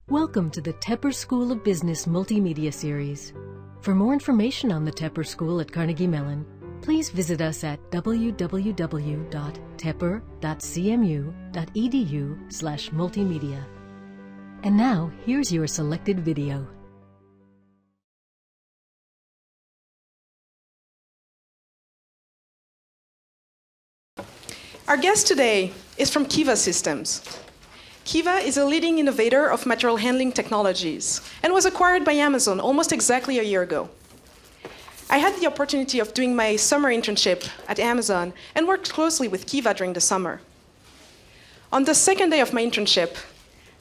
Welcome to the Tepper School of Business Multimedia Series. For more information on the Tepper School at Carnegie Mellon, please visit us at www.tepper.cmu.edu/multimedia. And now, here's your selected video. Our guest today is from Kiva Systems. Kiva is a leading innovator of material handling technologies and was acquired by Amazon almost exactly a year ago. I had the opportunity of doing my summer internship at Amazon and worked closely with Kiva during the summer. On the second day of my internship,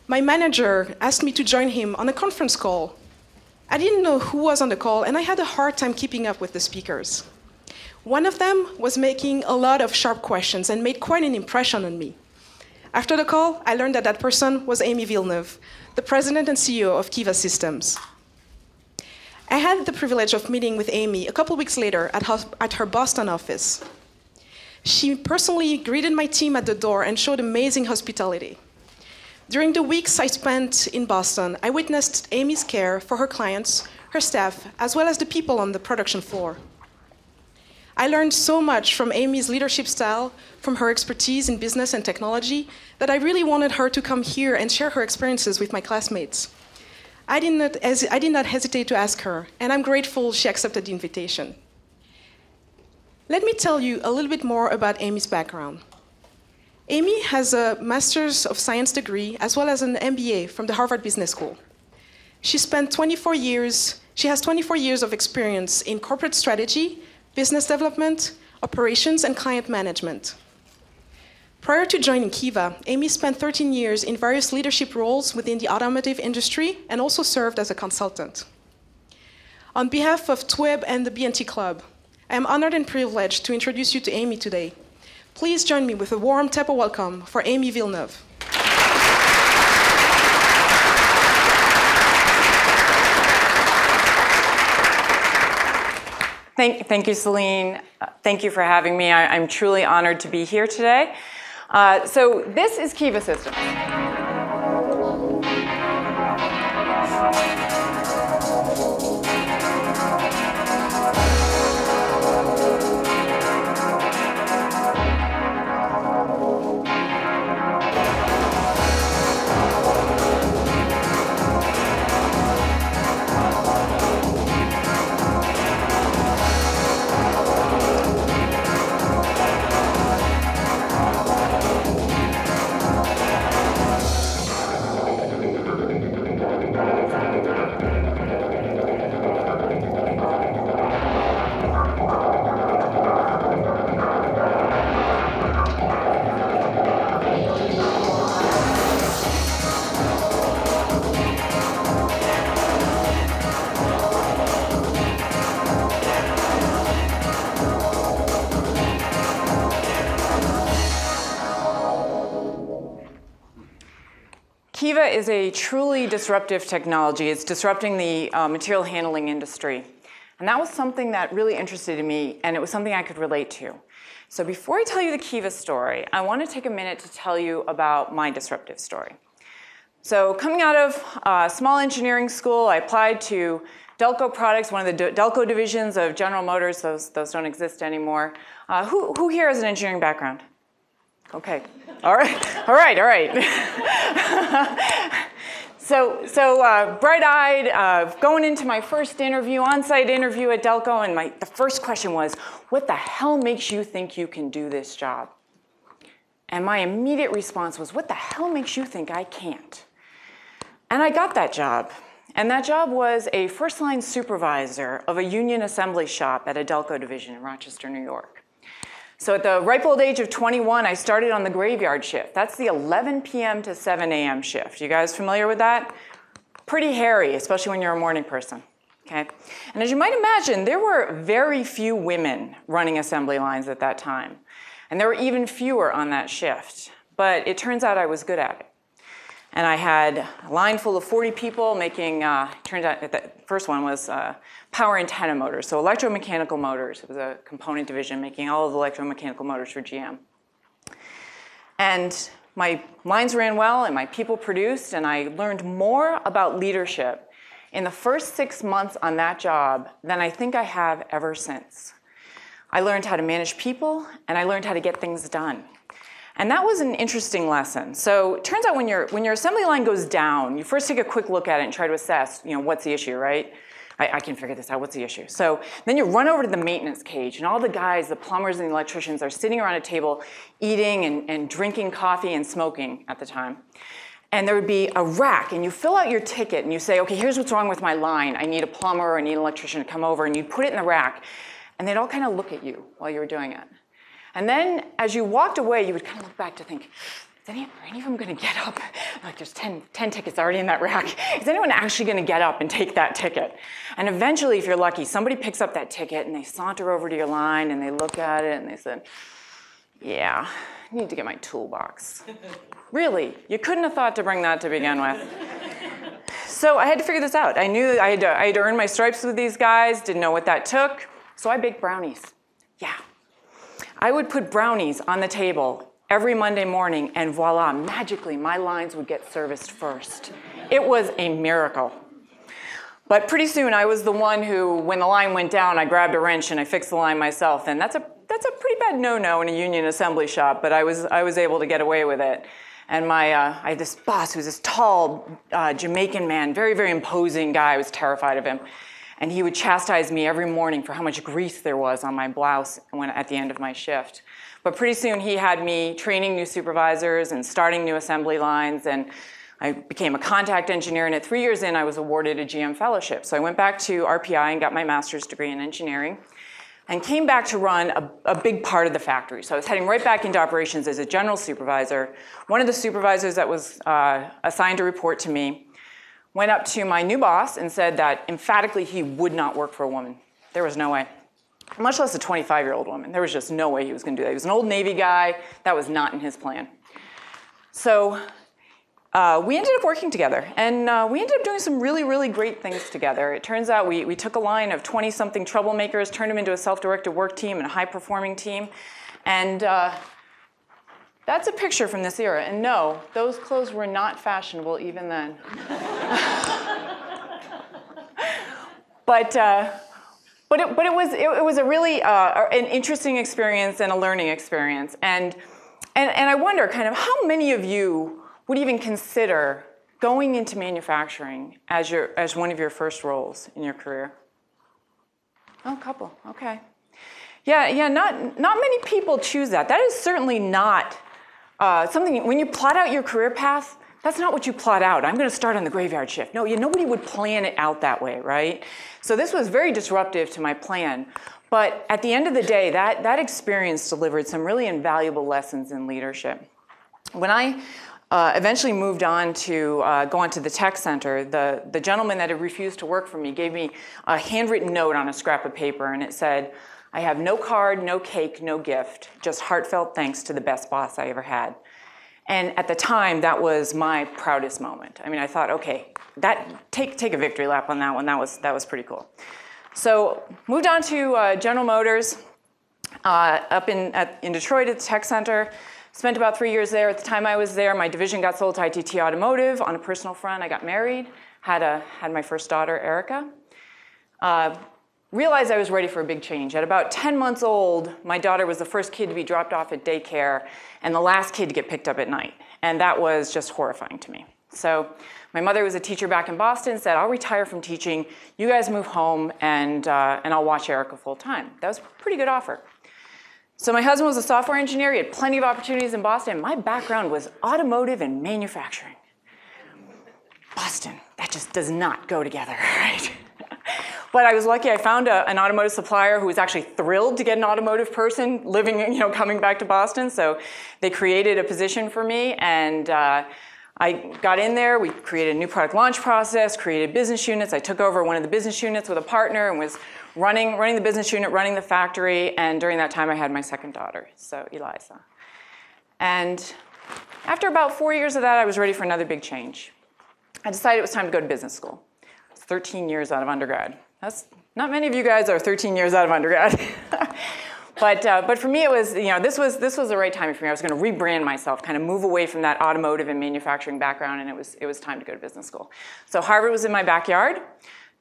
my manager asked me to join him on a conference call. I didn't know who was on the call, and I had a hard time keeping up with the speakers. One of them was making a lot of sharp questions and made quite an impression on me. After the call, I learned that that person was Amy Villeneuve, the president and CEO of Kiva Systems. I had the privilege of meeting with Amy a couple weeks later at her Boston office. She personally greeted my team at the door and showed amazing hospitality. During the weeks I spent in Boston, I witnessed Amy's care for her clients, her staff, as well as the people on the production floor. I learned so much from Amy's leadership style, from her expertise in business and technology, that I really wanted her to come here and share her experiences with my classmates. I did not hesitate to ask her, and I'm grateful she accepted the invitation. Let me tell you a little bit more about Amy's background. Amy has a Master's of Science degree as well as an MBA from the Harvard Business School. She has 24 years of experience in corporate strategy, business development, operations, and client management. Prior to joining Kiva, Amy spent 13 years in various leadership roles within the automotive industry and also served as a consultant. On behalf of TWIB and the BNT Club, I am honored and privileged to introduce you to Amy today. Please join me with a warm Tepper welcome for Amy Villeneuve. Thank you, Celine. Thank you for having me. I'm truly honored to be here today. So this is Kiva Systems. Kiva is a truly disruptive technology. It's disrupting the material handling industry. And that was something that really interested me, and it was something I could relate to. So before I tell you the Kiva story, I want to take a minute to tell you about my disruptive story. So coming out of small engineering school, I applied to Delco Products, one of the Delco divisions of General Motors. Those don't exist anymore. Who here has an engineering background? Okay. All right. So bright-eyed, going into my first interview, on-site interview at Delco, and the first question was, what the hell makes you think you can do this job? And my immediate response was, what the hell makes you think I can't? And I got that job. And that job was a first-line supervisor of a union assembly shop at a Delco division in Rochester, New York. So at the ripe old age of 21, I started on the graveyard shift. That's the 11 p.m. to 7 a.m. shift. You guys familiar with that? Pretty hairy, especially when you're a morning person. Okay? And as you might imagine, there were very few women running assembly lines at that time. And there were even fewer on that shift. But it turns out I was good at it. And I had a line full of 40 people making, turned out the first one was power antenna motors, so electromechanical motors. It was a component division making all of the electromechanical motors for GM. And my lines ran well and my people produced, and I learned more about leadership in the first 6 months on that job than I think I have ever since. I learned how to manage people, and I learned how to get things done. And that was an interesting lesson. So it turns out when your assembly line goes down, you first take a quick look at it and try to assess, what's the issue, right? I can figure this out, what's the issue? So then you run over to the maintenance cage, and all the guys, the plumbers and the electricians, are sitting around a table eating and drinking coffee and smoking at the time. And there would be a rack, and you fill out your ticket, and you say, okay, here's what's wrong with my line. I need a plumber, or I need an electrician to come over, and you put it in the rack, and they'd all kind of look at you while you were doing it. And then as you walked away, you would kind of look back to think, are any of them going to get up? Like, there's 10 tickets already in that rack. Is anyone actually going to get up and take that ticket? And eventually, if you're lucky, somebody picks up that ticket, and they saunter over to your line, and they look at it, and they said, yeah, I need to get my toolbox. Really? You couldn't have thought to bring that to begin with. So I had to figure this out. I knew I had to earn my stripes with these guys, didn't know what that took, so I baked brownies. Yeah. I would put brownies on the table every Monday morning, and voila, magically, my lines would get serviced first. It was a miracle. But pretty soon, I was the one who, when the line went down, I grabbed a wrench and I fixed the line myself. And that's a pretty bad no-no in a union assembly shop, but I was able to get away with it. And I had this boss who was this tall Jamaican man, very, very imposing guy. I was terrified of him. And he would chastise me every morning for how much grease there was on my blouse at the end of my shift. But pretty soon he had me training new supervisors and starting new assembly lines, and I became a contact engineer, and at 3 years in, I was awarded a GM fellowship. So I went back to RPI and got my master's degree in engineering, and came back to run a big part of the factory. So I was heading right back into operations as a general supervisor. One of the supervisors that was assigned to report to me went up to my new boss and said that emphatically he would not work for a woman. There was no way. Much less a 25-year-old woman. There was just no way he was going to do that. He was an old Navy guy. That was not in his plan. So we ended up working together, and we ended up doing some really, really great things together. It turns out we took a line of 20-something troublemakers, turned them into a self-directed work team and a high-performing team, and that's a picture from this era. And no, those clothes were not fashionable even then. But it was a really an interesting experience and a learning experience. And I wonder kind of how many of you would even consider going into manufacturing as one of your first roles in your career? Oh, a couple, okay. Yeah, not many people choose that. That is certainly not something, when you plot out your career path, that's not what you plot out. I'm going to start on the graveyard shift. No, nobody would plan it out that way, right? So this was very disruptive to my plan. But at the end of the day, that experience delivered some really invaluable lessons in leadership. When I eventually moved on to go on to the tech center, the gentleman that had refused to work for me gave me a handwritten note on a scrap of paper, and it said, I have no card, no cake, no gift, just heartfelt thanks to the best boss I ever had. And at the time, that was my proudest moment. I mean, I thought, okay, take a victory lap on that one. That was pretty cool. So moved on to General Motors up in Detroit at the tech center. Spent about 3 years there. At the time I was there, my division got sold to ITT Automotive. On a personal front, I got married, had my first daughter, Erica. Realized I was ready for a big change. At about 10 months old, my daughter was the first kid to be dropped off at daycare and the last kid to get picked up at night. And that was just horrifying to me. So my mother was a teacher back in Boston, said, I'll retire from teaching, you guys move home, and I'll watch Erica full time. That was a pretty good offer. So my husband was a software engineer. He had plenty of opportunities in Boston. My background was automotive and manufacturing. Boston, that just does not go together, right? But I was lucky. I found an automotive supplier who was actually thrilled to get an automotive person living, coming back to Boston. So they created a position for me, and I got in there. We created a new product launch process, created business units. I took over one of the business units with a partner and was running the business unit, running the factory. And during that time, I had my second daughter, so Eliza. And after about 4 years of that, I was ready for another big change. I decided it was time to go to business school. I was 13 years out of undergrad. Not many of you guys are 13 years out of undergrad. But for me, it was, this was the right time for me. I was going to rebrand myself, kind of move away from that automotive and manufacturing background, and it was time to go to business school. So Harvard was in my backyard.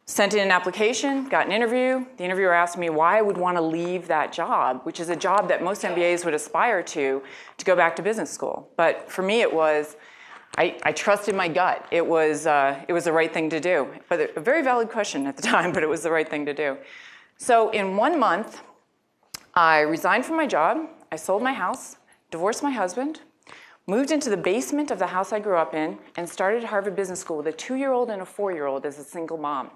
Sent in an application, got an interview. The interviewer asked me why I would want to leave that job, which is a job that most MBAs would aspire to go back to business school. But for me, it was, I trusted my gut. It was the right thing to do. But a very valid question at the time, but it was the right thing to do. So in 1 month, I resigned from my job. I sold my house, divorced my husband, moved into the basement of the house I grew up in, and started Harvard Business School with a 2-year-old and a 4-year-old as a single mom.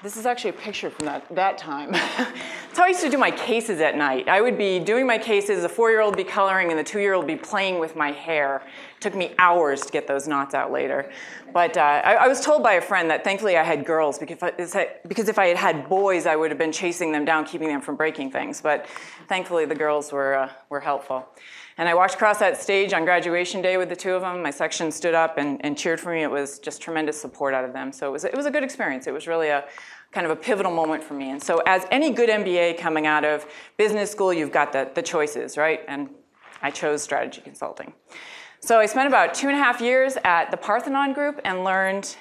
This is actually a picture from that time. That's how I used to do my cases at night. I would be doing my cases, the 4-year-old would be coloring, and the 2-year-old would be playing with my hair. It took me hours to get those knots out later. But I was told by a friend that thankfully I had girls, because if I had had boys, I would have been chasing them down, keeping them from breaking things. But thankfully, the girls were helpful. And I walked across that stage on graduation day with the two of them. My section stood up and cheered for me. It was just tremendous support out of them. So it was a good experience. It was really a kind of a pivotal moment for me. And so as any good MBA coming out of business school, you've got the choices, right? And I chose strategy consulting. So I spent about 2.5 years at the Parthenon Group and learned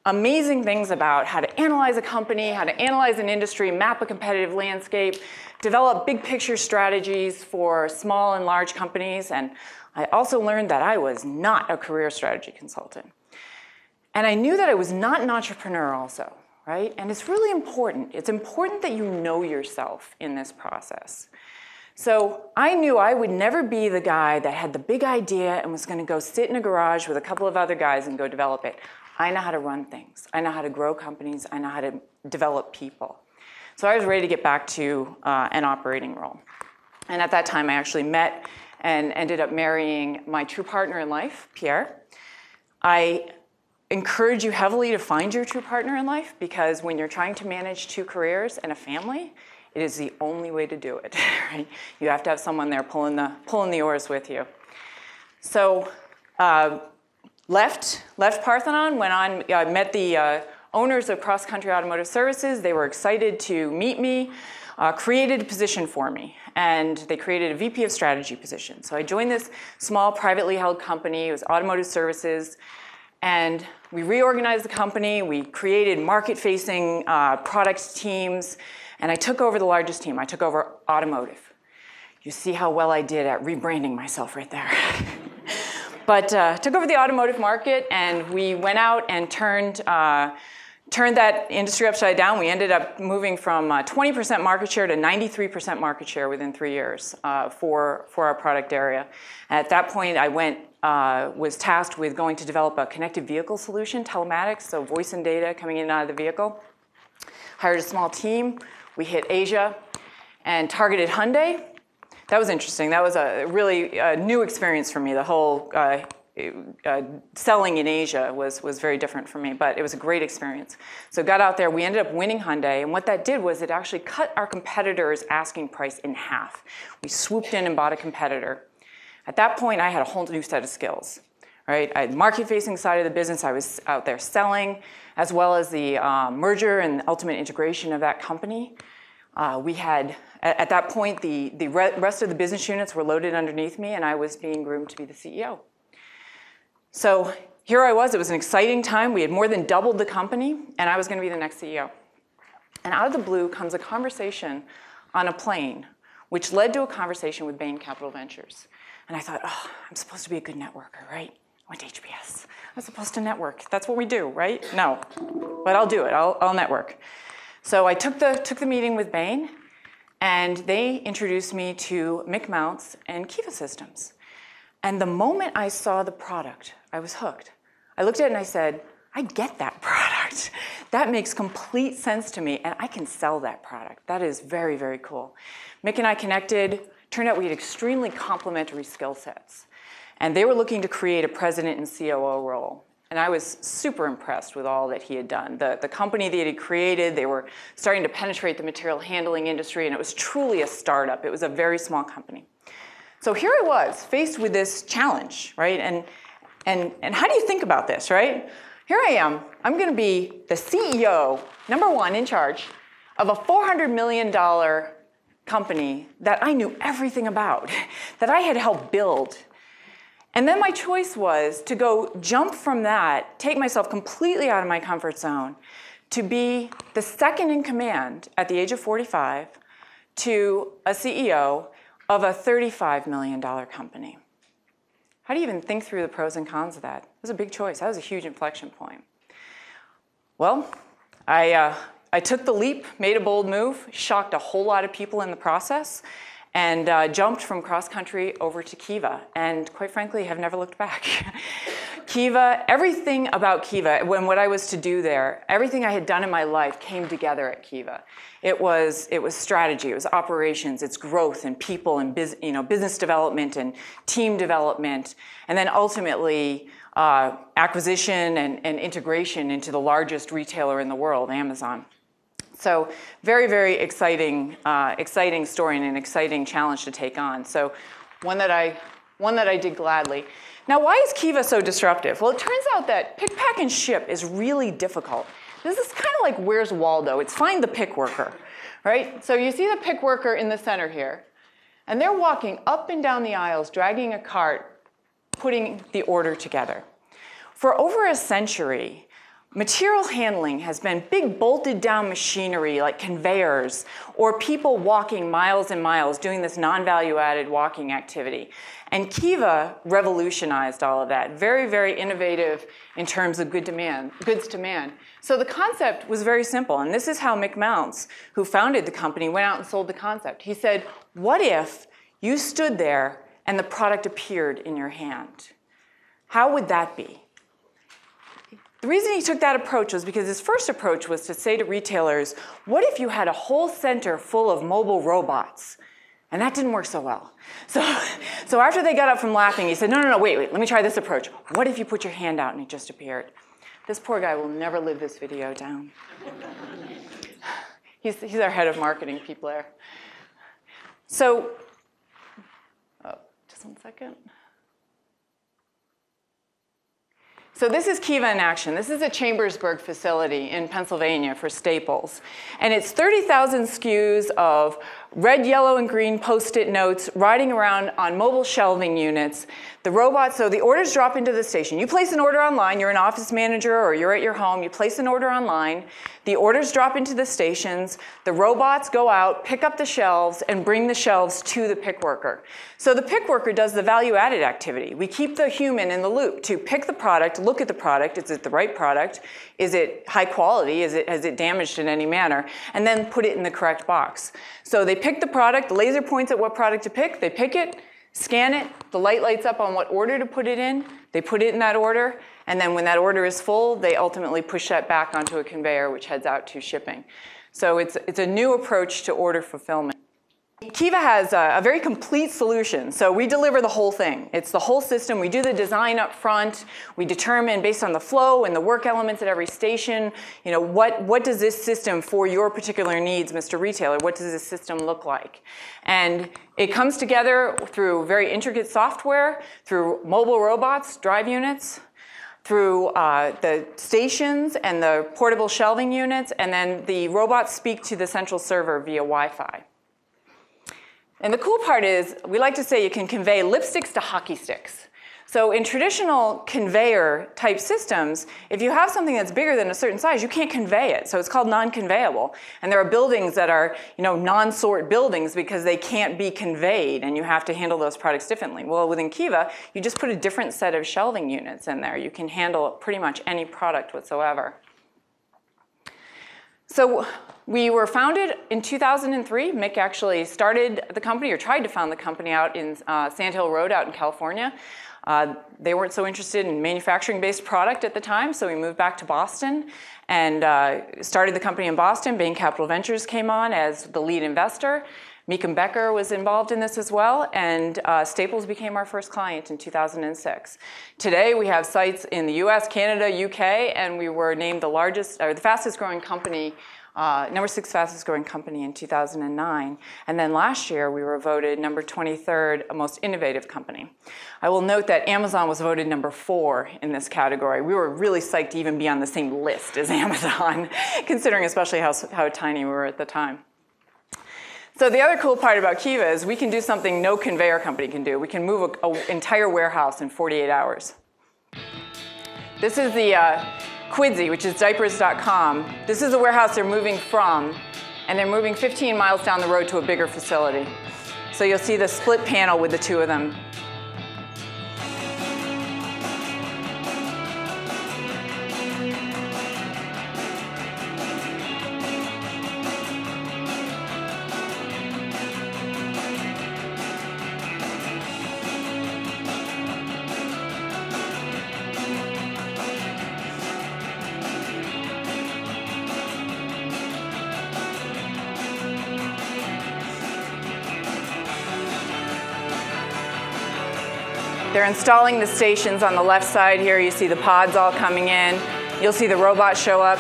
amazing things about how to analyze a company, how to analyze an industry, map a competitive landscape, develop big picture strategies for small and large companies. And I also learned that I was not a career strategy consultant. And I knew that I was not an entrepreneur also, right? And it's really important. It's important that you know yourself in this process. So I knew I would never be the guy that had the big idea and was going to go sit in a garage with a couple of other guys and go develop it. I know how to run things. I know how to grow companies. I know how to develop people. So I was ready to get back to an operating role. And at that time, I actually met and ended up marrying my true partner in life, Pierre. I encourage you heavily to find your true partner in life, because when you're trying to manage 2 careers and a family, it is the only way to do it. Right? You have to have someone there pulling the oars with you. So left Parthenon, went on, met the owners of Cross Country Automotive Services. They were excited to meet me, created a position for me, and they created a VP of strategy position. So I joined this small privately held company. It was automotive services, and we reorganized the company. We created market-facing product teams, and I took over the largest team. I took over automotive. You see how well I did at rebranding myself right there. But took over the automotive market, and we went out and turned that industry upside down. We ended up moving from 20% market share to 93% market share within 3 years for our product area. At that point, I was tasked with going to develop a connected vehicle solution, telematics, so voice and data coming in and out of the vehicle. Hired a small team. We hit Asia and targeted Hyundai. That was interesting. That was a really new experience for me. The whole selling in Asia was very different for me, but it was a great experience. So got out there. We ended up winning Hyundai, and what that did was it actually cut our competitor's asking price in half. We swooped in and bought a competitor. At that point, I had a whole new set of skills. Right? I had the market-facing side of the business. I was out there selling, as well as the merger and ultimate integration of that company. We had, at that point, the rest of the business units were loaded underneath me, and I was being groomed to be the CEO. So here I was. It was an exciting time. We had more than doubled the company, and I was going to be the next CEO. And out of the blue comes a conversation on a plane, which led to a conversation with Bain Capital Ventures. And I thought, oh, I'm supposed to be a good networker, right? I went to HBS. I'm supposed to network. That's what we do, right? No, but I'll do it. I'll network. So I took the meeting with Bain, and they introduced me to Mick Mounts and Kiva Systems. And the moment I saw the product, I was hooked. I looked at it and I said, I get that product. That makes complete sense to me, and I can sell that product. That is very, very cool. Mick and I connected. Turned out we had extremely complementary skill sets. And they were looking to create a president and COO role. And I was super impressed with all that he had done. The company that he had created, they were starting to penetrate the material handling industry, and it was truly a startup. It was a very small company. So here I was, faced with this challenge, right? And how do you think about this, right? Here I am. I'm going to be the CEO, #1 in charge, of a $400 million company that I knew everything about, that I had helped build. And then my choice was to go jump from that, take myself completely out of my comfort zone, to be the second in command at the age of 45 to a CEO of a $35 million company. How do you even think through the pros and cons of that? It was a big choice. That was a huge inflection point. Well, I took the leap, made a bold move, shocked a whole lot of people in the process, and jumped from cross-country over to Kiva, and quite frankly, have never looked back. Kiva, everything about Kiva, what I was to do there, everything I had done in my life came together at Kiva. It was strategy, it was operations, it's growth and people and business development and team development, and then ultimately acquisition and integration into the largest retailer in the world, Amazon. So very, very exciting story and an exciting challenge to take on. So one that I did gladly. Now, why is Kiva so disruptive? Well, it turns out that pick, pack, and ship is really difficult. This is kind of like Where's Waldo? It's find the pick worker, right? So you see the pick worker in the center here, and they're walking up and down the aisles, dragging a cart, putting the order together. For over a century, material handling has been big bolted down machinery like conveyors or people walking miles and miles doing this non-value added walking activity. And Kiva revolutionized all of that. Very, very innovative in terms of goods demand. So the concept was very simple. And this is how Mick Mounts, who founded the company, went out and sold the concept. He said, what if you stood there and the product appeared in your hand? How would that be? The reason he took that approach was because his first approach was to say to retailers, what if you had a whole center full of mobile robots? And that didn't work so well. So after they got up from laughing, he said, no, wait, let me try this approach. What if you put your hand out and it just appeared? This poor guy will never live this video down. He's our head of marketing, people there. So, just one second. So this is Kiva in action. This is a Chambersburg facility in Pennsylvania for Staples. And it's 30,000 SKUs of red, yellow, and green Post-it notes riding around on mobile shelving units. The robots, so the orders drop into the station. You place an order online, you're an office manager or you're at your home, you place an order online, the orders drop into the stations, the robots go out, pick up the shelves, and bring the shelves to the pick worker. So the pick worker does the value-added activity. We keep the human in the loop to pick the product, look at the product, is it the right product, is it high quality, has it damaged in any manner, and then put it in the correct box. So they pick the product, the laser points at what product to pick, they pick it, scan it, the light lights up on what order to put it in, they put it in that order, and then when that order is full, they ultimately push that back onto a conveyor which heads out to shipping. So it's a new approach to order fulfillment. Kiva has a very complete solution. So we deliver the whole thing. It's the whole system. We do the design up front. We determine based on the flow and the work elements at every station, what does this system for your particular needs, Mr. Retailer, what does this system look like? And it comes together through very intricate software, through mobile robots, drive units, through the stations and the portable shelving units, and then the robots speak to the central server via Wi-Fi. And the cool part is, we like to say you can convey lipsticks to hockey sticks. So in traditional conveyor type systems, if you have something that's bigger than a certain size, you can't convey it. So it's called non-conveyable. And there are buildings that are non-sort buildings because they can't be conveyed and you have to handle those products differently. Well, within Kiva, you just put a different set of shelving units in there. You can handle pretty much any product whatsoever. So we were founded in 2003. Mick actually started the company, or tried to found the company out in Sand Hill Road out in California. They weren't so interested in manufacturing-based product at the time, so we moved back to Boston and started the company in Boston. Bain Capital Ventures came on as the lead investor. Meekum Becker was involved in this as well, and Staples became our first client in 2006. Today, we have sites in the US, Canada, UK, and we were named the largest, or the fastest growing company, number 6 fastest growing company in 2009. And then last year, we were voted number 23rd most innovative company. I will note that Amazon was voted number 4 in this category. We were really psyched to even be on the same list as Amazon, considering especially how tiny we were at the time. So the other cool part about Kiva is we can do something no conveyor company can do. We can move an entire warehouse in 48 hours. This is the Quidsy, which is diapers.com. This is the warehouse they're moving from, and they're moving 15 miles down the road to a bigger facility. So you'll see the split panel with the two of them. They're installing the stations on the left side here. You see the pods all coming in. You'll see the robot show up.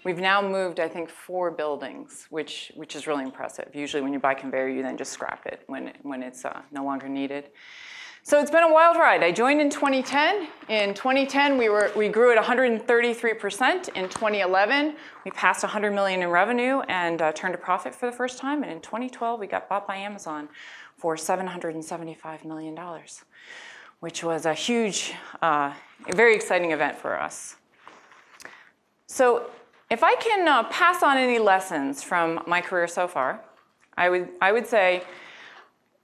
We've now moved, I think, 4 buildings, which is really impressive. Usually when you buy conveyor, you then just scrap it when it's no longer needed. So it's been a wild ride. I joined in 2010. In 2010, we grew at 133%. In 2011, we passed $100 million in revenue and turned a profit for the first time. And in 2012, we got bought by Amazon for $775 million, which was a huge, very exciting event for us. So if I can pass on any lessons from my career so far, I would say,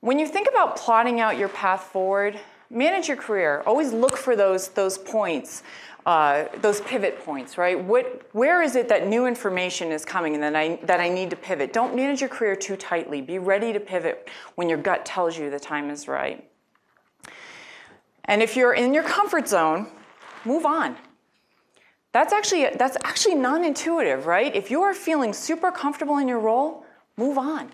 when you think about plotting out your path forward, manage your career. Always look for those points, those pivot points, right? Where is it that new information is coming and that I need to pivot? Don't manage your career too tightly. Be ready to pivot when your gut tells you the time is right. And if you're in your comfort zone, move on. That's actually non-intuitive, right? If you are feeling super comfortable in your role, move on.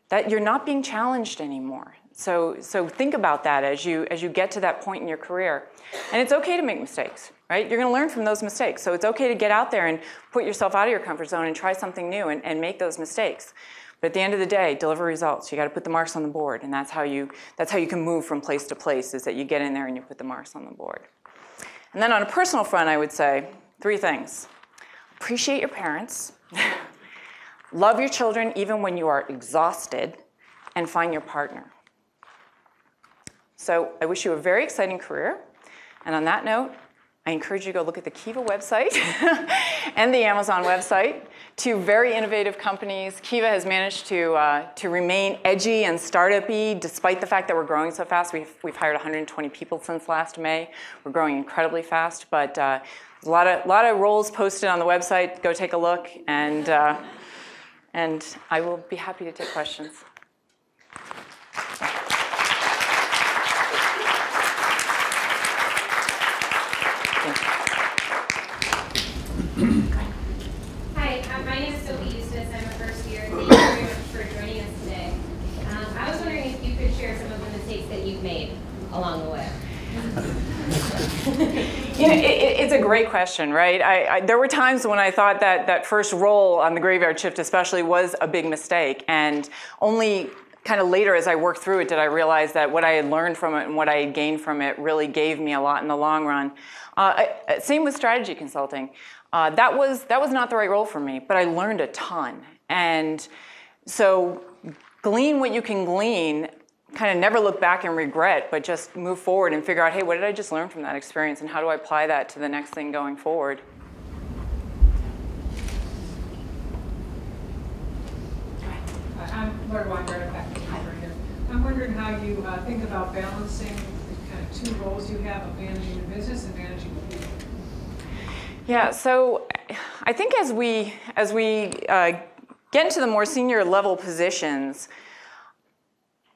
That you're not being challenged anymore. So think about that as you get to that point in your career. And it's okay to make mistakes, right? You're going to learn from those mistakes. So it's okay to get out there and put yourself out of your comfort zone and try something new and make those mistakes. But at the end of the day, deliver results. You got to put the marks on the board, and that's how you can move from place to place. Is that you get in there and you put the marks on the board. And then on a personal front, I would say 3 things. Appreciate your parents. Love your children even when you are exhausted. And find your partner. So I wish you a very exciting career. And on that note, I encourage you to go look at the Kiva website and the Amazon website. 2 very innovative companies. Kiva has managed to remain edgy and startup-y despite the fact that we're growing so fast. We've hired 120 people since last May. We're growing incredibly fast, but a lot of roles posted on the website. Go take a look, and I will be happy to take questions. Hi, my name is Sophie Eustace. I'm a first year. Thank you very much for joining us today. I was wondering if you could share some of the mistakes that you've made along the way. It's a great question, right? There were times when I thought that first role on the graveyard shift especially was a big mistake, and only kind of later as I worked through it did I realize that what I had learned from it and what I had gained from it really gave me a lot in the long run. Same with strategy consulting. That was not the right role for me, but I learned a ton. And so glean what you can glean, kind of never look back and regret, but just move forward and figure out, hey, what did I just learn from that experience, and how do I apply that to the next thing going forward? I'm Laura Weinberg, here. I'm wondering how you think about balancing the kind of 2 roles you have of managing the business and managing the people. Yeah, so I think as we get into the more senior level positions,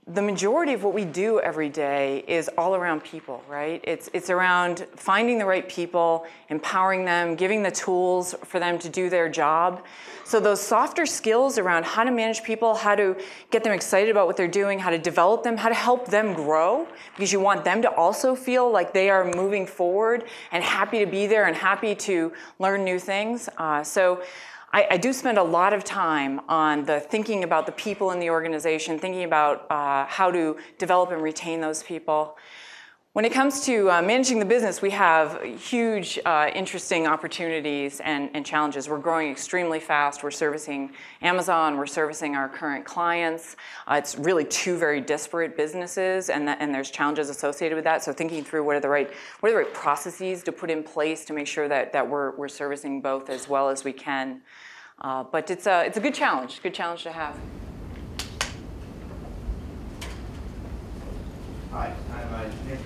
the majority of what we do every day is all around people, right? It's around finding the right people, empowering them, giving the tools for them to do their job. So those softer skills around how to manage people, how to get them excited about what they're doing, how to develop them, how to help them grow, because you want them to also feel like they are moving forward and happy to be there and happy to learn new things. So I do spend a lot of time on the thinking about the people in the organization, thinking about how to develop and retain those people. When it comes to managing the business, we have huge, interesting opportunities and challenges. We're growing extremely fast. We're servicing Amazon. We're servicing our current clients. It's really two very disparate businesses, and there's challenges associated with that. So thinking through what are the right processes to put in place to make sure that we're servicing both as well as we can. But it's a good challenge to have. Hi, I'm Nick.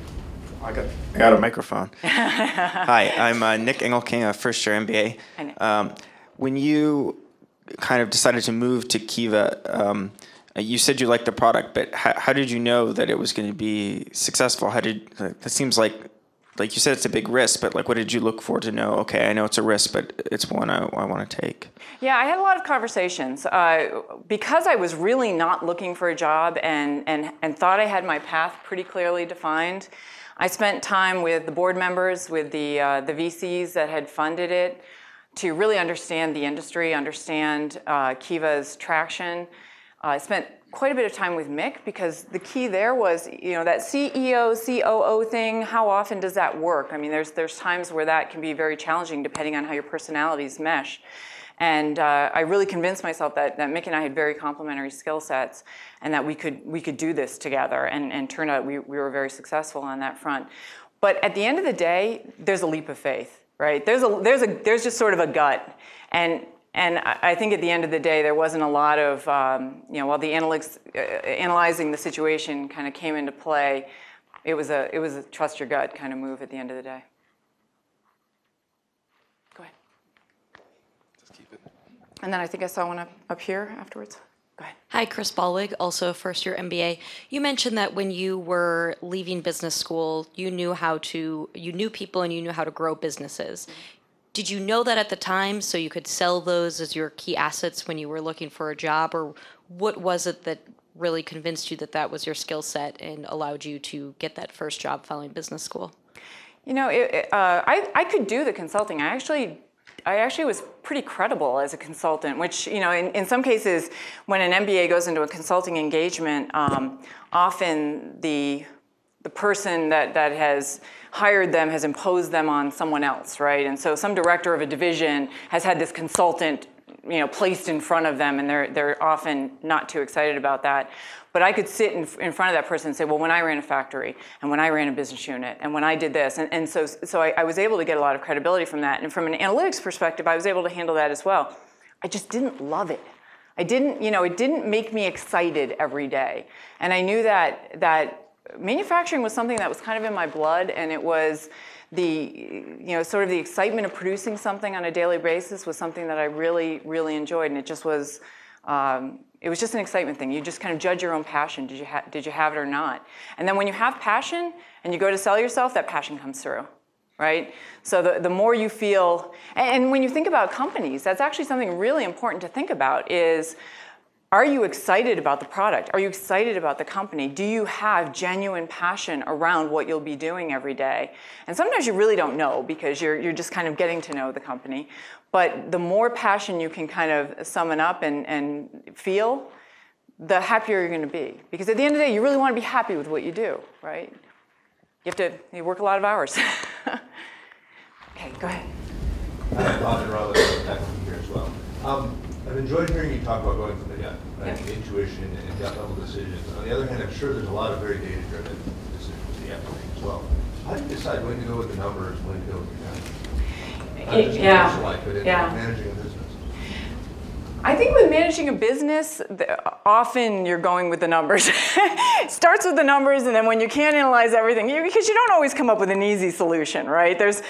I got a microphone. Hi, I'm Nick Engelking, a first-year MBA. When you kind of decided to move to Kiva, you said you liked the product, but how did you know that it was going to be successful? That seems like you said it's a big risk, but what did you look for to know, okay, I know it's a risk, but it's one I want to take? Yeah, I had a lot of conversations. Because I was really not looking for a job and thought I had my path pretty clearly defined, I spent time with the board members, with the VCs that had funded it, to really understand the industry, understand Kiva's traction. I spent quite a bit of time with Mick, because the key there was, that CEO, COO thing, how often does that work? I mean, there's times where that can be very challenging depending on how your personalities mesh. And I really convinced myself that Mick and I had very complementary skill sets, and that we could do this together. And turned out we were very successful on that front. But at the end of the day, there's a leap of faith, right? There's just sort of a gut. And I think at the end of the day, there wasn't a lot of, while the analyzing the situation kind of came into play, it was a trust your gut kind of move at the end of the day. Go ahead. Just keep it. And then I think I saw one up here afterwards. Go ahead. Hi, Chris Ballwig, also first-year MBA. You mentioned that when you were leaving business school, you knew people and you knew how to grow businesses. Did you know that at the time so you could sell those as your key assets when you were looking for a job, or what was it that really convinced you that that was your skill set and allowed you to get that first job following business school? I could do the consulting. I actually was pretty credible as a consultant, which, in some cases, when an MBA goes into a consulting engagement, often the person that has hired them has imposed them on someone else, right? And so some director of a division has had this consultant, placed in front of them, and they're often not too excited about that. But I could sit in front of that person and say, well, when I ran a factory, and when I ran a business unit, and when I did this, and so I was able to get a lot of credibility from that. And from an analytics perspective, I was able to handle that as well. I just didn't love it. It didn't make me excited every day. And I knew that manufacturing was something that was kind of in my blood, and it was sort of the excitement of producing something on a daily basis was something that I really, really enjoyed, and it just was. It was just an excitement thing. You just kind of judge your own passion. Did you have it or not? And then when you have passion and you go to sell yourself, that passion comes through, right? So the more you feel, and when you think about companies, that's actually something really important to think about is, are you excited about the product? Are you excited about the company? Do you have genuine passion around what you'll be doing every day? And sometimes you really don't know because you're just kind of getting to know the company. But the more passion you can kind of summon up and feel, the happier you're going to be. Because at the end of the day, you really want to be happy with what you do, right? You work a lot of hours. Okay, go ahead. Bob and Robert, here as well. I've enjoyed hearing you talk about going from the gut, right? Yeah. Intuition and gut level decisions. On the other hand, I'm sure there's a lot of very data-driven decisions that you have to make as well. How do you decide when to go with the numbers, when to go with your gut? Not just in life, but in managing a business. I think with managing a business, often you're going with the numbers. It starts with the numbers, and then when you can't analyze everything, because you don't always come up with an easy solution, right? There's,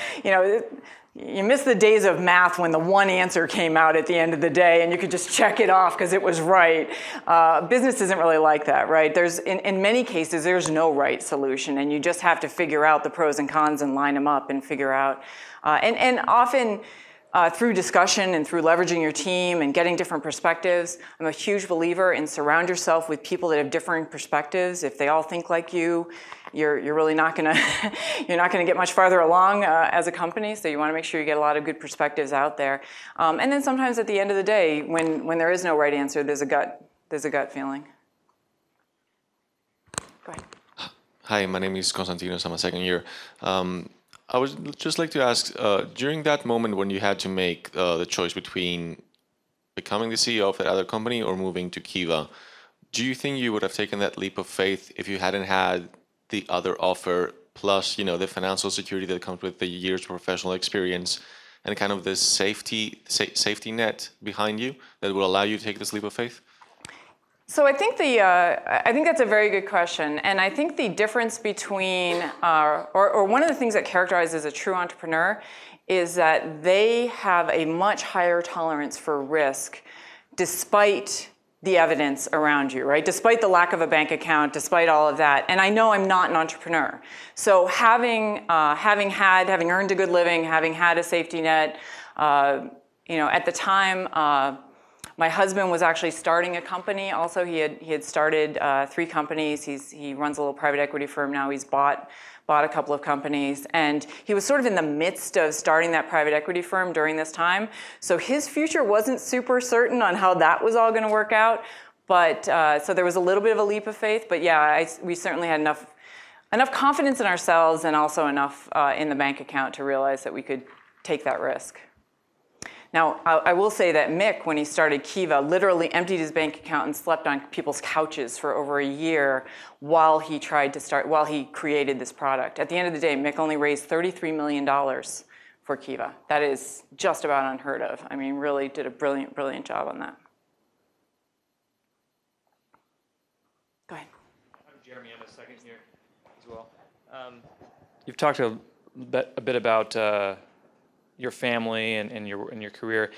you miss the days of math when the one answer came out at the end of the day and you could just check it off because it was right. Business isn't really like that, right? There's, in many cases, there's no right solution, and you just have to figure out the pros and cons and line them up and figure out. And often, through discussion and through leveraging your team and getting different perspectives, I'm a huge believer in surround yourself with people that have differing perspectives. If they all think like you, you're really not gonna you're not gonna get much farther along as a company. So you want to make sure you get a lot of good perspectives out there. And then sometimes at the end of the day, when there is no right answer, there's a gut feeling. Go ahead. Hi, my name is Konstantinos. I'm a second year. I would just like to ask, during that moment when you had to make the choice between becoming the CEO of that other company or moving to Kiva, do you think you would have taken that leap of faith if you hadn't had the other offer, plus, the financial security that comes with the years of professional experience and kind of this safety net behind you that will allow you to take this leap of faith? So I think that's a very good question, and I think the difference between, or one of the things that characterizes a true entrepreneur is that they have a much higher tolerance for risk, despite the evidence around you, right? Despite the lack of a bank account, despite all of that. And I know I'm not an entrepreneur, so having earned a good living, having had a safety net, at the time. My husband was actually starting a company. Also, he had started 3 companies. He runs a little private equity firm now. He's bought a couple of companies, and he was sort of in the midst of starting that private equity firm during this time. So his future wasn't super certain on how that was all going to work out. But so there was a little bit of a leap of faith. But yeah, we certainly had enough confidence in ourselves and also enough in the bank account to realize that we could take that risk. Now, I will say that Mick, when he started Kiva, literally emptied his bank account and slept on people's couches for over a year while he created this product. At the end of the day, Mick only raised $33 million for Kiva. That is just about unheard of. I mean, really did a brilliant, brilliant job on that. Go ahead. I'm Jeremy. I'm a second year as well. You've talked a bit about your family and your career.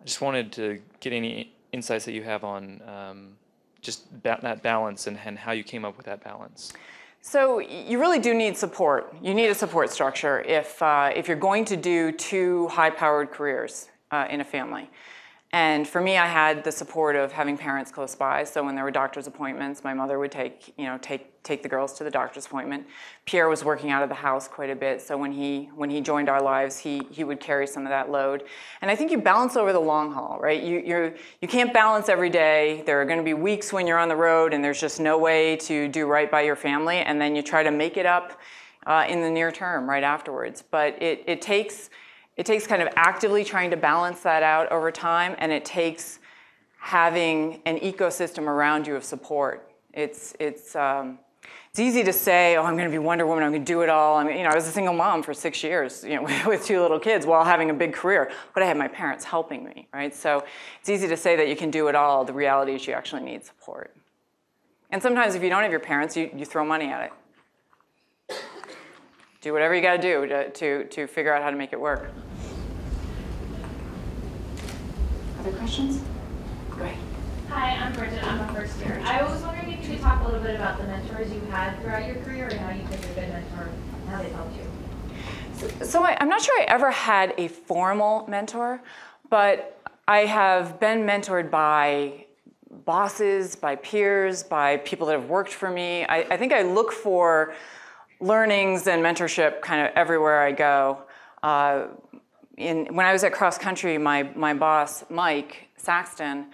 I just wanted to get any insights that you have on just that balance and how you came up with that balance. So you really do need support. You need a support structure if you're going to do 2 high-powered careers in a family. And for me, I had the support of having parents close by. So when there were doctor's appointments, my mother would take the girls to the doctor's appointment. Pierre was working out of the house quite a bit. So when he joined our lives, he would carry some of that load. And I think you balance over the long haul, right? You can't balance every day. There are going to be weeks when you're on the road and there's just no way to do right by your family. And then you try to make it up in the near term right afterwards. But it takes kind of actively trying to balance that out over time, and it takes having an ecosystem around you of support. It's easy to say, oh, I'm going to be Wonder Woman, I'm going to do it all. I mean, I was a single mom for 6 years, with 2 little kids while having a big career, but I had my parents helping me, right? So it's easy to say that you can do it all. The reality is you actually need support. And sometimes if you don't have your parents, you throw money at it. Do whatever you got to do to figure out how to make it work. Other questions? Go ahead. Hi, I'm Bridget. I'm a first year. I was wondering if you could talk a little bit about the mentors you had throughout your career and how you think you've been mentored and how they helped you. So I'm not sure I ever had a formal mentor, but I have been mentored by bosses, by peers, by people that have worked for me. I think I look for learnings and mentorship kind of everywhere I go. When I was at Cross Country, my boss, Mike Saxton,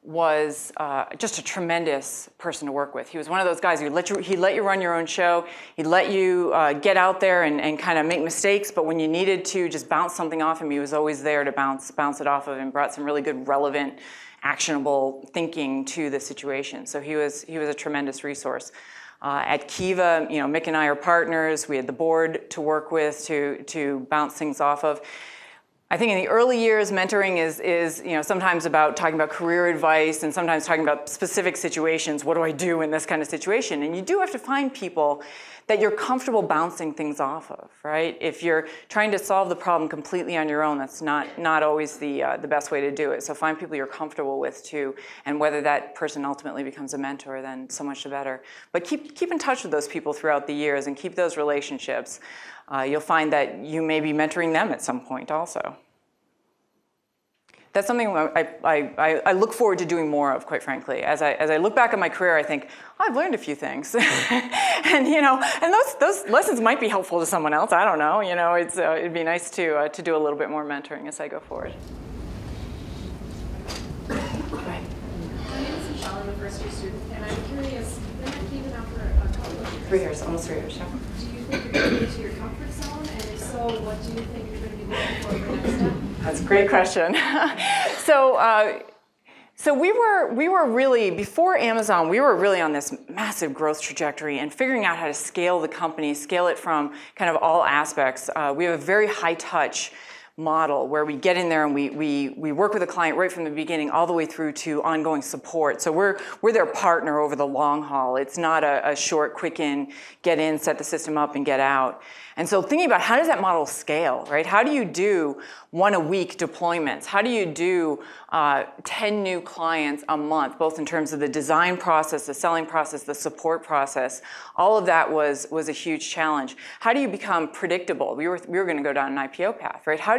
was just a tremendous person to work with. He was one of those guys who he'd let you run your own show. He'd let you get out there and kind of make mistakes, but when you needed to just bounce something off him, he was always there to bounce it off of and brought some really good, relevant, actionable thinking to the situation. So he was a tremendous resource. At Kiva, Mick and I are partners. We had the board to work with to bounce things off of. I think in the early years, mentoring is sometimes about talking about career advice and sometimes talking about specific situations. What do I do in this kind of situation? And you do have to find people that you're comfortable bouncing things off of, right? If you're trying to solve the problem completely on your own, that's not always the best way to do it. So find people you're comfortable with too, and whether that person ultimately becomes a mentor, then so much the better. But keep in touch with those people throughout the years and keep those relationships. You'll find that you may be mentoring them at some point also. That's something I look forward to doing more of, quite frankly. As I look back at my career, I think, oh, I've learned a few things, and those lessons might be helpful to someone else. I don't know. It'd be nice to do a little bit more mentoring as I go forward. My name is Michelle. I'm a first-year student, and I'm curious. You've been at Kiva now for a couple of years. 3 years, almost 3 years. Yeah. Do you think you're going to get to your comfort zone? And if so, what do you think you're going to be looking for next step? That's a great question. So we were really, before Amazon, we were really on this massive growth trajectory and figuring out how to scale the company, scale it from kind of all aspects. We have a very high touch model where we get in there and we work with a client right from the beginning all the way through to ongoing support. So we're their partner over the long haul. It's not a short, quick get in, set the system up, and get out. And so thinking about how does that model scale, right? How do you do 1 a week deployments? How do you do 10 new clients a month, both in terms of the design process, the selling process, the support process? All of that was a huge challenge. How do you become predictable? We were going to go down an IPO path, right? How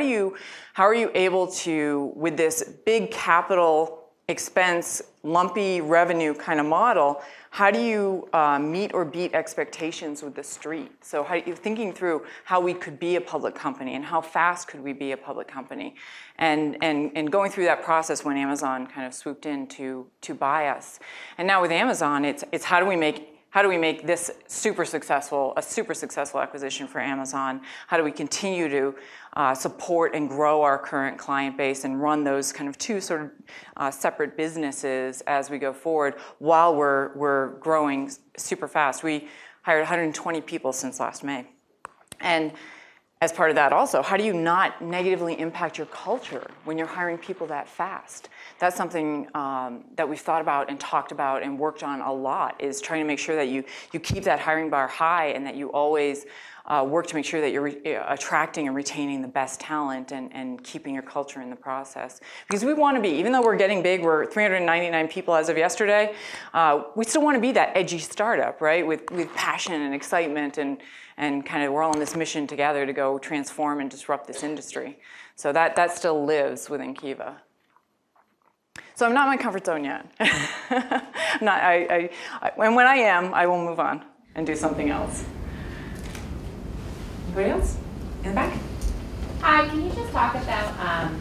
are you able to, with this big capital expense, lumpy revenue kind of model, how do you meet or beat expectations with the street? So you're thinking through how we could be a public company and how fast could we be a public company, and going through that process when Amazon kind of swooped in to buy us. And now with Amazon, it's how do we make this a super successful acquisition for Amazon? How do we continue to support and grow our current client base and run those kind of 2 sort of separate businesses as we go forward while we're growing super fast? We hired 120 people since last May. And as part of that also, how do you not negatively impact your culture when you're hiring people that fast? That's something that we've thought about and talked about and worked on a lot, is trying to make sure that you keep that hiring bar high and that you always work to make sure that you're attracting and retaining the best talent and keeping your culture in the process. Because we want to be, even though we're getting big, we're 399 people as of yesterday, we still want to be that edgy startup, right? With passion and excitement and kind of we're all on this mission together to go transform and disrupt this industry. So that still lives within Kiva. So I'm not in my comfort zone yet. And when I am, I will move on and do something else. Anybody else? In the back? Hi, can you just talk about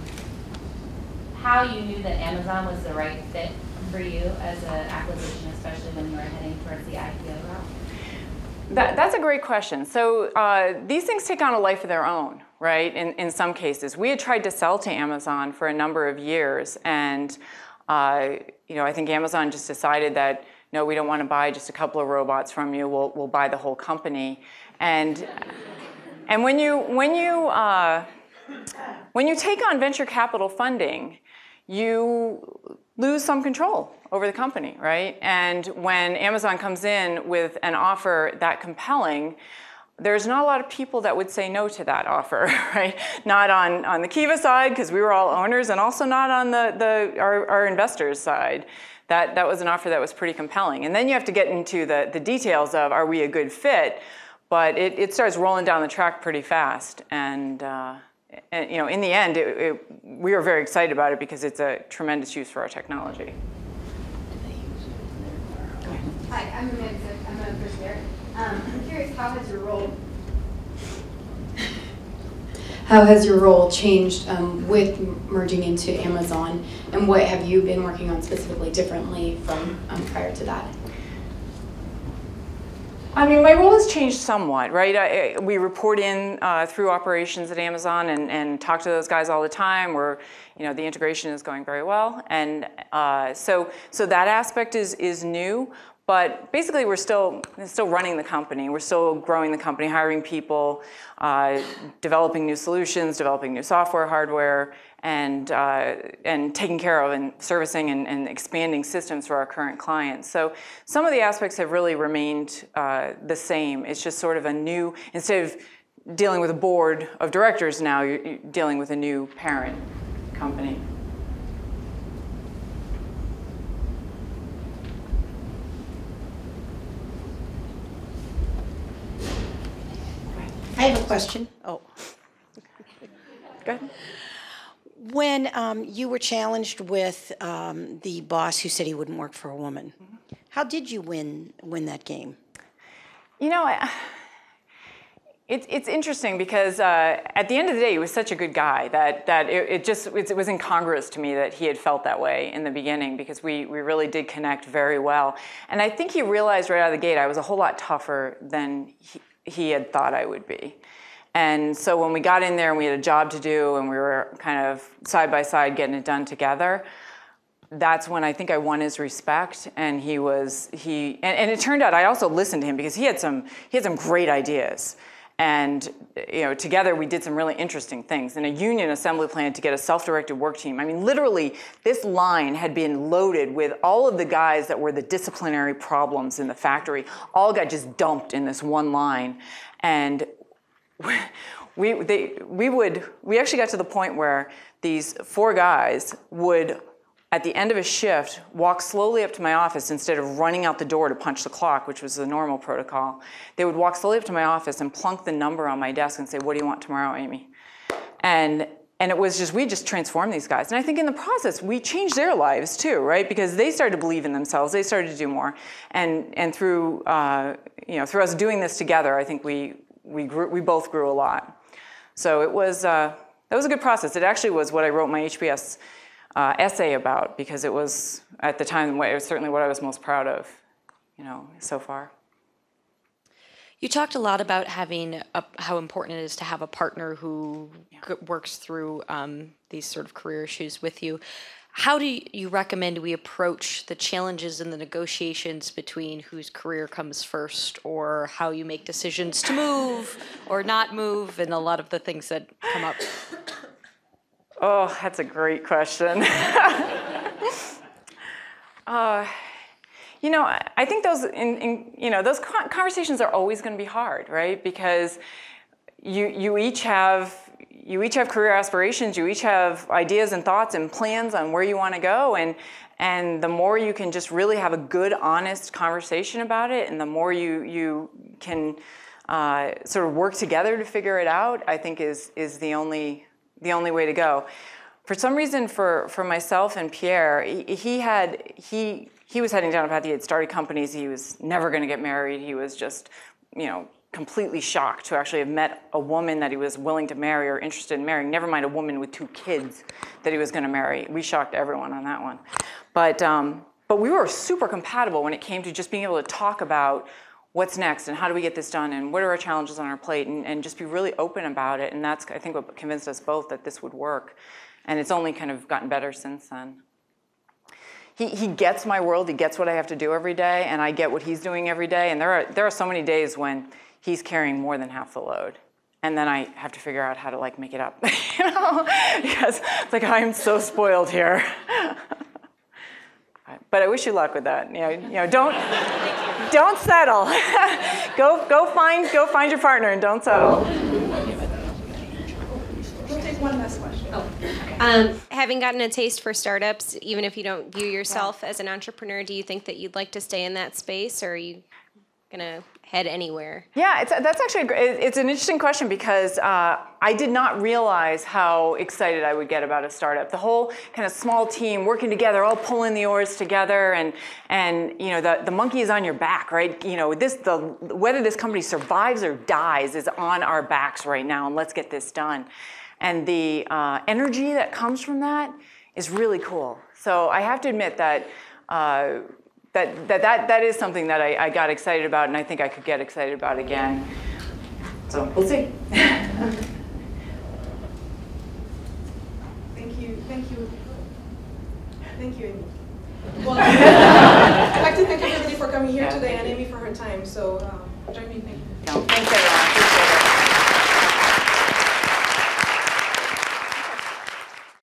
how you knew that Amazon was the right fit for you as an acquisition, especially when you were heading towards the IPO route? That's a great question. So these things take on a life of their own, right? In some cases. We had tried to sell to Amazon for a number of years, and I think Amazon just decided that, no, we don't want to buy just a couple of robots from you. We'll buy the whole company. And when you take on venture capital funding, you lose some control over the company, right? And when Amazon comes in with an offer that compelling, there's not a lot of people that would say no to that offer, right? Not on the Kiva side, because we were all owners, and also not on our investors' side. That was an offer that was pretty compelling. And then you have to get into the details of, are we a good fit? But it starts rolling down the track pretty fast. And in the end, we were very excited about it because it's a tremendous use for our technology. Hi, I'm Amanda. I'm a first year. I'm curious, how has your role changed with merging into Amazon, and what have you been working on specifically differently from prior to that? I mean, my role has changed somewhat, right? We report in through operations at Amazon and talk to those guys all the time. The integration is going very well, and so that aspect is new. But basically, we're still running the company. We're still growing the company, hiring people, developing new solutions, developing new software, hardware, and taking care of and servicing and expanding systems for our current clients. So some of the aspects have really remained the same. It's just sort of a new, instead of dealing with a board of directors now, you're dealing with a new parent company. I have a question. Oh. Go ahead. When you were challenged with the boss who said he wouldn't work for a woman, how did you win that game? You know, it's interesting because at the end of the day, he was such a good guy that it was incongruous to me that he had felt that way in the beginning, because we really did connect very well. And I think he realized right out of the gate I was a whole lot tougher than he had thought I would be. And so when we got in there and we had a job to do and we were kind of side by side getting it done together, that's when I think I won his respect. And and it turned out I also listened to him because he had some great ideas. And together we did some really interesting things. In a union assembly plan to get a self-directed work team. I mean, literally, this line had been loaded with all of the guys that were the disciplinary problems in the factory. All got just dumped in this one line. And we actually got to the point where these 4 guys would, at the end of a shift, walk slowly up to my office instead of running out the door to punch the clock, which was the normal protocol. They would walk slowly up to my office and plunk the number on my desk and say, "What do you want tomorrow, Amy?" And it was just, we just transformed these guys. And I think in the process, we changed their lives too, right? Because they started to believe in themselves. They started to do more. And through through us doing this together, I think we both grew a lot. So it was that was a good process. It actually was what I wrote my HBS essay about, because it was, at the time, it was certainly what I was most proud of, so far. You talked a lot about having how important it is to have a partner who works through these sort of career issues with you. How do you recommend we approach the challenges in the negotiations between whose career comes first, or how you make decisions to move or not move, and a lot of the things that come up? Oh, that's a great question. I think those conversations are always going to be hard, right? Because you each have career aspirations, you each have ideas and thoughts and plans on where you want to go, and the more you can just really have a good, honest conversation about it, and the more you can sort of work together to figure it out, I think is the only way to go. For some reason, for myself and Pierre, he was heading down a path. He had started companies. He was never going to get married. He was just, completely shocked to actually have met a woman that he was willing to marry or interested in marrying, never mind a woman with 2 kids that he was going to marry. We shocked everyone on that one. But we were super compatible when it came to just being able to talk about what's next and how do we get this done and what are our challenges on our plate, and just be really open about it. And that's, I think, what convinced us both that this would work. And it's only kind of gotten better since then. He gets my world. He gets what I have to do every day, and I get what he's doing every day. And there are so many days when he's carrying more than half the load, and then I have to figure out how to make it up, because it's like I'm so spoiled here. But I wish you luck with that. Don't settle. go find your partner and don't settle. We'll take one last question. Having gotten a taste for startups, even if you don't view yourself as an entrepreneur, do you think that you'd like to stay in that space, or are you gonna head anywhere? Yeah, that's actually it's an interesting question, because I did not realize how excited I would get about a startup. The whole kind of small team working together, all pulling the oars together, and the monkey is on your back, right? Whether this company survives or dies is on our backs right now, and let's get this done. And the energy that comes from that is really cool. So I have to admit that that is something that I got excited about, and I think I could get excited about again. So we'll see. Thank you, Amy. Well, I'd like to thank everybody for coming here. today and Amy for her time. So join me. Thank you. No, thanks everyone.